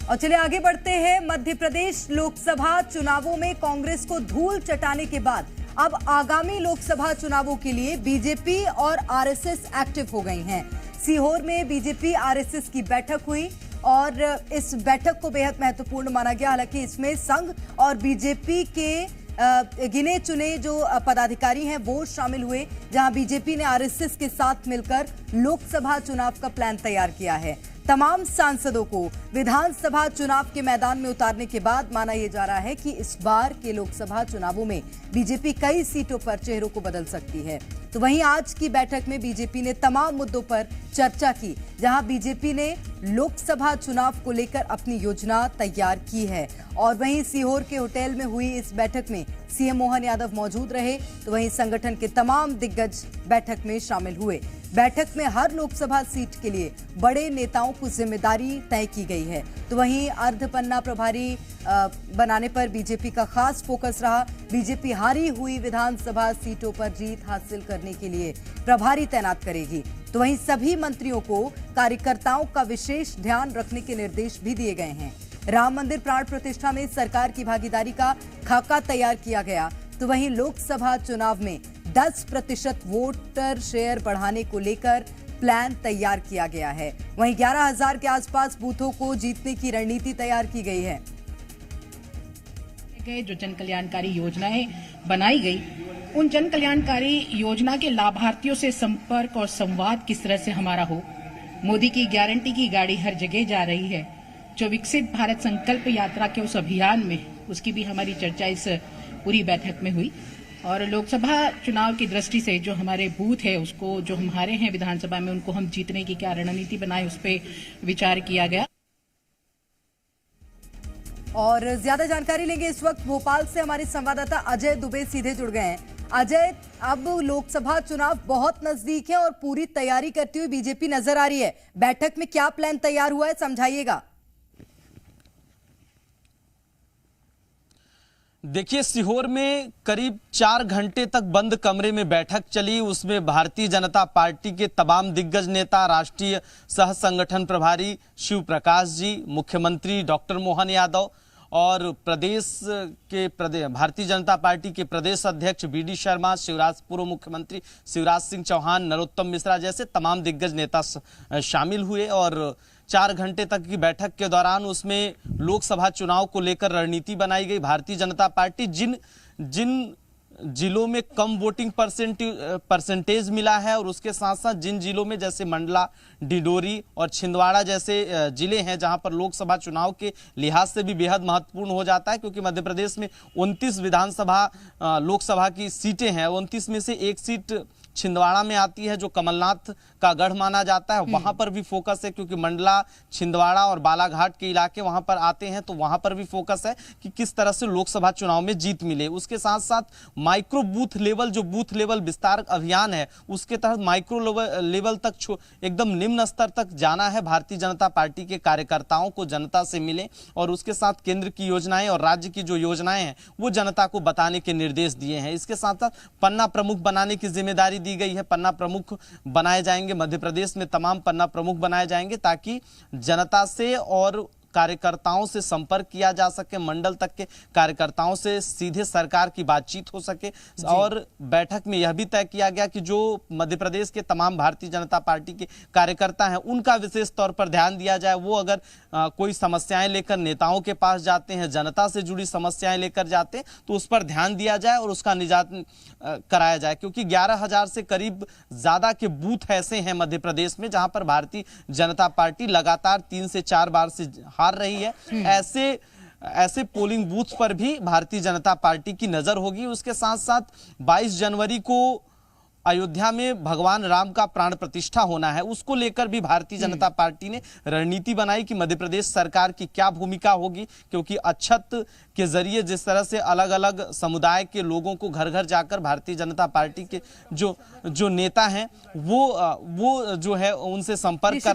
और चलिए आगे बढ़ते हैं। मध्य प्रदेश लोकसभा चुनावों में कांग्रेस को धूल चटाने के बाद अब आगामी लोकसभा चुनावों के लिए बीजेपी और आरएसएस एक्टिव हो गई हैं। सीहोर में बीजेपी आरएसएस की बैठक हुई और इस बैठक को बेहद महत्वपूर्ण माना गया। हालांकि इसमें संघ और बीजेपी के गिने चुने जो पदाधिकारी हैं वो शामिल हुए, जहां बीजेपी ने आरएसएस के साथ मिलकर लोकसभा चुनाव का प्लान तैयार किया है। तमाम सांसदों को विधानसभा चुनाव के मैदान में उतारने के बाद माना यह जा रहा है कि इस बार के लोकसभा चुनावों में बीजेपी कई सीटों पर चेहरों को बदल सकती है। तो वहीं आज की बैठक में बीजेपी ने तमाम मुद्दों पर चर्चा की, जहां बीजेपी ने लोकसभा चुनाव को लेकर अपनी योजना तैयार की है। और वहीं सीहोर के होटल में हुई इस बैठक में सीएम मोहन यादव मौजूद रहे, तो वहीं संगठन के तमाम दिग्गज बैठक में शामिल हुए। बैठक में हर लोकसभा सीट के लिए बड़े नेताओं को जिम्मेदारी तय की गई है। तो वहीं अर्धपन्ना प्रभारी बनाने पर बीजेपी का खास फोकस रहा। बीजेपी हारी हुई विधानसभा सीटों पर जीत हासिल करने के लिए प्रभारी तैनात करेगी। तो वहीं सभी मंत्रियों को कार्यकर्ताओं का विशेष ध्यान रखने के निर्देश भी दिए गए हैं। राम मंदिर प्राण प्रतिष्ठा में सरकार की भागीदारी का खाका तैयार किया गया। तो वहीं लोकसभा चुनाव में 10% वोटर शेयर बढ़ाने को लेकर प्लान तैयार किया गया है। वहीं 11,000 के आसपास बूथों को जीतने की रणनीति तैयार की गई है। जो जन कल्याणकारी योजनाएं बनाई गई, उन जन कल्याणकारी योजना के लाभार्थियों से संपर्क और संवाद किस तरह से हमारा हो। मोदी की गारंटी की गाड़ी हर जगह जा रही है। जो विकसित भारत संकल्प यात्रा के उस अभियान में, उसकी भी हमारी चर्चा इस पूरी बैठक में हुई। और लोकसभा चुनाव की दृष्टि से जो हमारे बूथ है, उसको जो हमारे हैं विधानसभा में, उनको हम जीतने की क्या रणनीति बनाए, उस पर विचार किया गया। और ज्यादा जानकारी लेंगे इस वक्त भोपाल से हमारे संवाददाता अजय दुबे सीधे जुड़ गए हैं। अजय, अब लोकसभा चुनाव बहुत नजदीक है और पूरी तैयारी करती हुई बीजेपी नजर आ रही है। बैठक में क्या प्लान तैयार हुआ है, समझाइएगा। देखिए, सीहोर में करीब 4 घंटे तक बंद कमरे में बैठक चली। उसमें भारतीय जनता पार्टी के तमाम दिग्गज नेता, राष्ट्रीय सह संगठन प्रभारी शिव प्रकाश जी, मुख्यमंत्री डॉक्टर मोहन यादव और भारतीय जनता पार्टी के प्रदेश अध्यक्ष बीडी शर्मा, पूर्व मुख्यमंत्री शिवराज सिंह चौहान, नरोत्तम मिश्रा जैसे तमाम दिग्गज नेता शामिल हुए। और 4 घंटे तक की बैठक के दौरान उसमें लोकसभा चुनाव को लेकर रणनीति बनाई गई। भारतीय जनता पार्टी जिन जिलों में कम वोटिंग परसेंटेज मिला है और उसके साथ साथ जिन जिलों में जैसे मंडला, डिंडोरी और छिंदवाड़ा जैसे जिले हैं, जहां पर लोकसभा चुनाव के लिहाज से भी बेहद महत्वपूर्ण हो जाता है, क्योंकि मध्य प्रदेश में 29 विधानसभा लोकसभा की सीटें हैं। 29 में से एक सीट छिंदवाड़ा में आती है, जो कमलनाथ का गढ़ माना जाता है। वहां पर भी फोकस है, क्योंकि मंडला, छिंदवाड़ा और बालाघाट के इलाके वहां पर आते हैं, तो वहां पर भी फोकस है कि किस तरह से लोकसभा चुनाव में जीत मिले। उसके साथ साथ माइक्रो बूथ लेवल, जो बूथ लेवल विस्तार अभियान है, उसके तहत माइक्रो लेवल तक, एकदम निम्न स्तर तक जाना है। भारतीय जनता पार्टी के कार्यकर्ताओं को जनता से मिले और उसके साथ केंद्र की योजनाएं और राज्य की जो योजनाएं हैं वो जनता को बताने के निर्देश दिए हैं। इसके साथ साथ पन्ना प्रमुख बनाने की जिम्मेदारी दी गई है। पन्ना प्रमुख बनाए जाएंगे, मध्य प्रदेश में तमाम पन्ना प्रमुख बनाए जाएंगे, ताकि जनता से और कार्यकर्ताओं से संपर्क किया जा सके, मंडल तक के कार्यकर्ताओं से सीधे सरकार की बातचीत हो सके। और बैठक में यह भी तय किया गया कि जो मध्य प्रदेश के तमाम भारतीय जनता पार्टी के कार्यकर्ता हैं, उनका विशेष तौर पर ध्यान दिया जाए। वो अगर कोई समस्याएं लेकर नेताओं के पास जाते हैं, जनता से जुड़ी समस्याएं लेकर जाते हैं, तो उस पर ध्यान दिया जाए और उसका निजात कराया जाए। क्योंकि 11,000 से करीब ज्यादा के बूथ ऐसे हैं मध्य प्रदेश में, जहां पर भारतीय जनता पार्टी लगातार 3 से 4 बार से हार रही है। ऐसे पोलिंग बूथ पर भी भारतीय जनता पार्टी की नजर होगी। उसके साथ साथ 22 जनवरी को अयोध्या में भगवान राम का प्राण प्रतिष्ठा होना है, उसको लेकर भी भारतीय जनता पार्टी ने रणनीति बनाई कि मध्य प्रदेश सरकार की क्या भूमिका होगी। क्योंकि अक्षत के जरिए जिस तरह से अलग अलग समुदाय के लोगों को घर घर जाकर भारतीय जनता पार्टी के जो नेता हैं वो जो है उनसे संपर्क कर